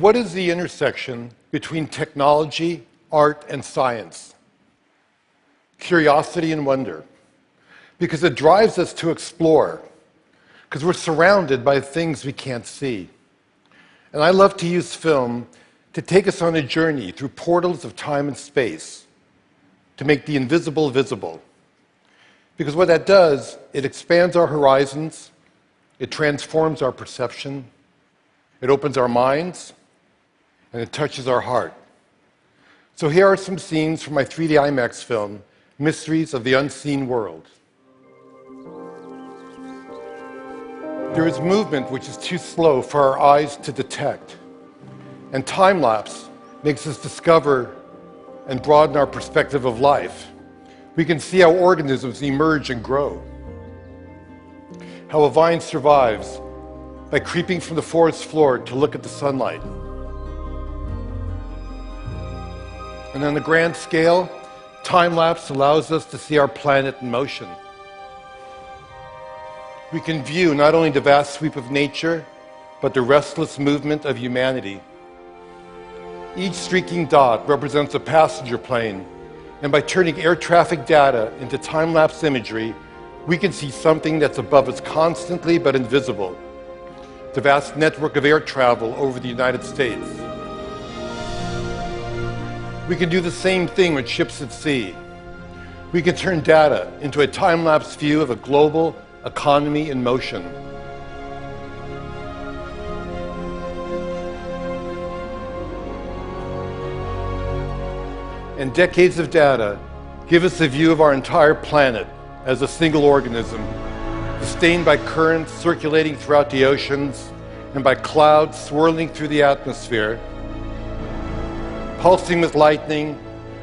What is the intersection between technology, art, and science? Curiosity and wonder. Because it drives us to explore. Because we're surrounded by things we can't see. And I love to use film to take us on a journey through portals of time and space, to make the invisible visible. Because what that does, it expands our horizons, it transforms our perception, it opens our minds, and it touches our heart. So here are some scenes from my 3D IMAX film, Mysteries of the Unseen World. There is movement which is too slow for our eyes to detect. And time-lapse makes us discover and broaden our perspective of life. We can see how organisms emerge and grow. How a vine survives by creeping from the forest floor to look at the sunlight. And on the grand scale, time-lapse allows us to see our planet in motion. We can view not only the vast sweep of nature, but the restless movement of humanity. Each streaking dot represents a passenger plane, and by turning air traffic data into time-lapse imagery, we can see something that's above us constantly but invisible. The vast network of air travel over the United States. We can do the same thing with ships at sea. We can turn data into a time-lapse view of a global economy in motion. And decades of data give us a view of our entire planet as a single organism, sustained by currents circulating throughout the oceans and by clouds swirling through the atmosphere, pulsing with lightning,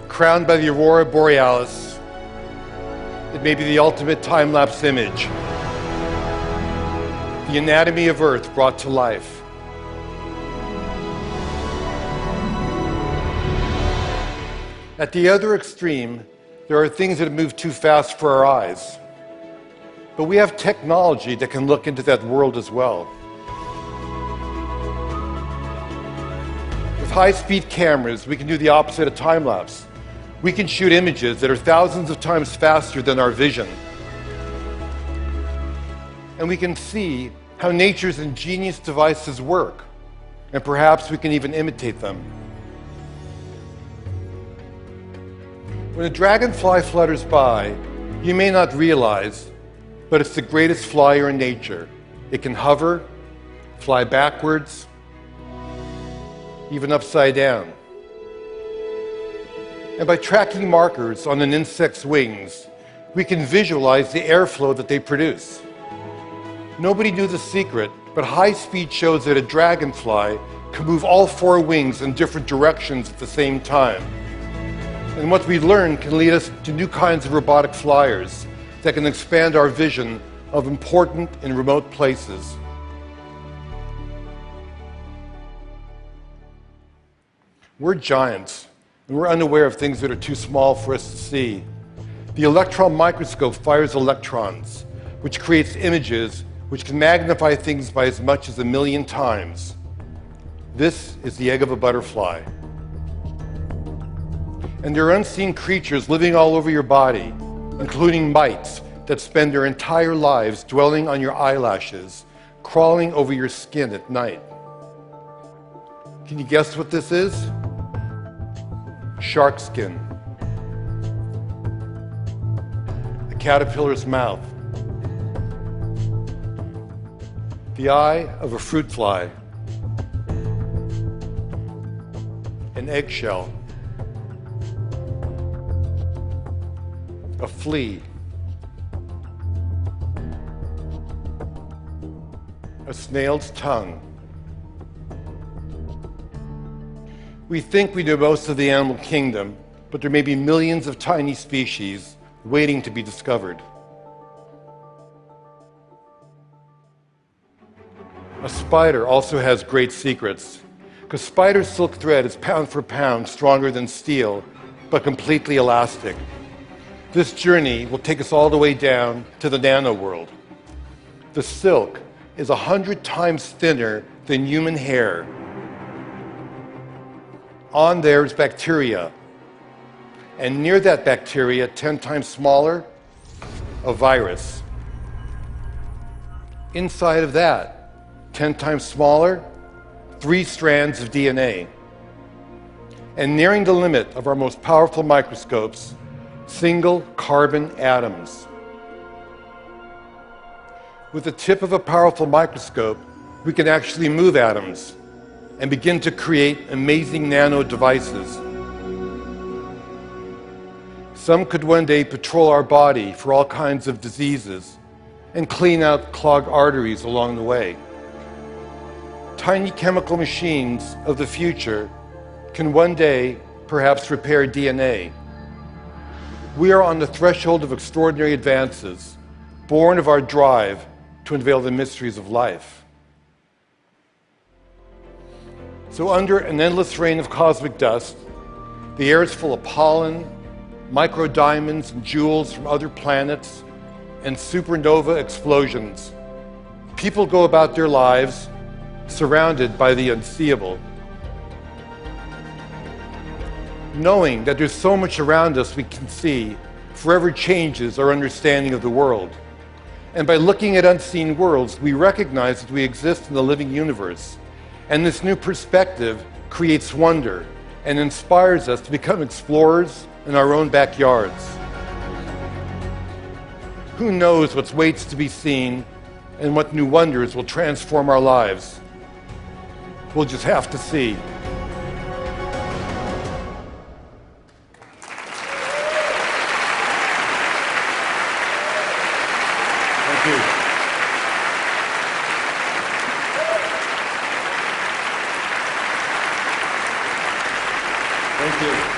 crowned by the aurora borealis. It may be the ultimate time-lapse image, the anatomy of Earth brought to life. At the other extreme, there are things that move too fast for our eyes. But we have technology that can look into that world as well. With high-speed cameras, we can do the opposite of time-lapse. We can shoot images that are thousands of times faster than our vision. And we can see how nature's ingenious devices work, and perhaps we can even imitate them. When a dragonfly flutters by, you may not realize, but it's the greatest flyer in nature. It can hover, fly backwards, even upside down. And by tracking markers on an insect's wings, we can visualize the airflow that they produce. Nobody knew the secret, but high speed shows that a dragonfly can move all four wings in different directions at the same time. And what we learn can lead us to new kinds of robotic flyers that can expand our vision of important and remote places. We're giants, and we're unaware of things that are too small for us to see. The electron microscope fires electrons, which creates images which can magnify things by as much as 1,000,000 times. This is the egg of a butterfly. And there are unseen creatures living all over your body, including mites that spend their entire lives dwelling on your eyelashes, crawling over your skin at night. Can you guess what this is? Shark skin. A caterpillar's mouth. The eye of a fruit fly. An eggshell. A flea. A snail's tongue. We think we know most of the animal kingdom, but there may be millions of tiny species waiting to be discovered. A spider also has great secrets, because spider silk thread is pound for pound stronger than steel, but completely elastic. This journey will take us all the way down to the nano world. The silk is 100 times thinner than human hair, On there is bacteria. And near that bacteria, 10 times smaller, a virus. Inside of that, 10 times smaller, 3 strands of DNA. And nearing the limit of our most powerful microscopes, single carbon atoms. With the tip of a powerful microscope, we can actually move atoms and begin to create amazing nano devices. Some could one day patrol our body for all kinds of diseases and clean out clogged arteries along the way. Tiny chemical machines of the future can one day perhaps repair DNA. We are on the threshold of extraordinary advances, born of our drive to unveil the mysteries of life. So under an endless rain of cosmic dust, the air is full of pollen, microdiamonds and jewels from other planets, and supernova explosions. People go about their lives surrounded by the unseeable, knowing that there's so much around us we can see forever changes our understanding of the world. And by looking at unseen worlds, we recognize that we exist in the living universe. And this new perspective creates wonder and inspires us to become explorers in our own backyards. Who knows what waits to be seen and what new wonders will transform our lives? We'll just have to see. Thank you. Thank you.